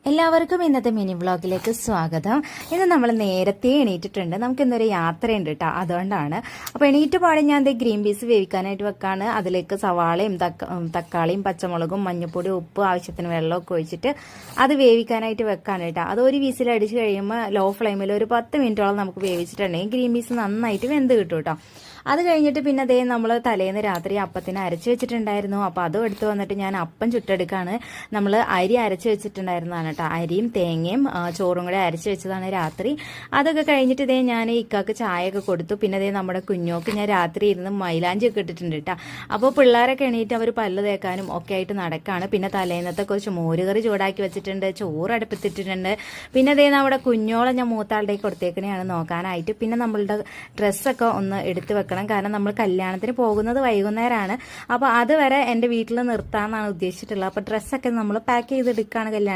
എല്ലാവർക്കും ഇന്നത്തെ മിനി വ്ളോഗിലേക്ക് സ്വാഗതം. ഇന്ന് നമ്മൾ നേരത്തെ എണീറ്റിട്ടുണ്ട്. നമുക്ക് ഇന്നൊരു യാത്രയുണ്ട് കേട്ടോ, അതുകൊണ്ടാണ്. അപ്പോൾ എണീറ്റ് പാടെ ഞാൻ ഗ്രീൻ പീസ് വേവിക്കാനായിട്ട് വെക്കാണ്. അതിലേക്ക് സവാളയും തക്കാളിയും പച്ചമുളകും മഞ്ഞൾപ്പൊടി ഉപ്പ് ആവശ്യത്തിന് വെള്ളമൊക്കെ ഒഴിച്ചിട്ട് അത് വേവിക്കാനായിട്ട് വെക്കാണ് കേട്ടോ. അത് ഒരു വിസിൽ അടിച്ച് കഴിയുമ്പോൾ ലോ ഫ്ലെയിമിൽ ഒരു 10 മിനിറ്റോളം നമുക്ക് വേവിച്ചിട്ടുണ്ടെങ്കിൽ ഗ്രീൻ പീസ് നന്നായിട്ട് വെന്ത് കിട്ടും കേട്ടോ. അത് കഴിഞ്ഞിട്ട് പിന്നെ അതേ നമ്മൾ തലേന്ന് രാത്രി അപ്പത്തിന് അരച്ച് വെച്ചിട്ടുണ്ടായിരുന്നു. അപ്പോൾ അതും എടുത്ത് വന്നിട്ട് ഞാൻ അപ്പം ചുട്ടെടുക്കാണ്. നമ്മൾ അരി അരച്ച് വെച്ചിട്ടുണ്ടായിരുന്നതാണ് കേട്ടോ. അരിയും തേങ്ങയും ചോറും കൂടെ അരച്ച് വെച്ചതാണ് രാത്രി. അതൊക്കെ കഴിഞ്ഞിട്ട് ഇതേ ഞാൻ ഇക്കാക്ക് ചായയൊക്കെ കൊടുത്തു. പിന്നെ അതേ നമ്മുടെ കുഞ്ഞോക്ക് ഞാൻ രാത്രി ഇരുന്ന് മൈലാഞ്ചി ഒക്കെ ഇട്ടിട്ടുണ്ട് കേട്ടോ. അപ്പോൾ പിള്ളേരൊക്കെ എണീറ്റ് അവർ പല്ല് തേക്കാനും ഒക്കെ ആയിട്ട് നടക്കാണ്. പിന്നെ തലേന്നത്തെ കുറച്ച് മോരുകറി ചൂടാക്കി വെച്ചിട്ടുണ്ട്, ചോറ് അടുപ്പത്തിട്ടിട്ടുണ്ട്. പിന്നെ അതേ നമ്മുടെ കുഞ്ഞോളെ ഞാൻ മൂത്താളുടെ കൊടുത്തേക്കണെയാണ് നോക്കാനായിട്ട്. പിന്നെ നമ്മളുടെ ഡ്രസ്സൊക്കെ ഒന്ന് എടുത്ത് വെക്കണം, കാരണം നമ്മൾ കല്യാണത്തിന് പോകുന്നത് വൈകുന്നേരമാണ്. അപ്പോൾ അതുവരെ എൻ്റെ വീട്ടിൽ നിർത്താമെന്നാണ് ഉദ്ദേശിച്ചിട്ടുള്ളത്. അപ്പോൾ ഡ്രസ്സൊക്കെ നമ്മൾ പാക്ക് ചെയ്തെടുക്കുകയാണ് കല്യാണം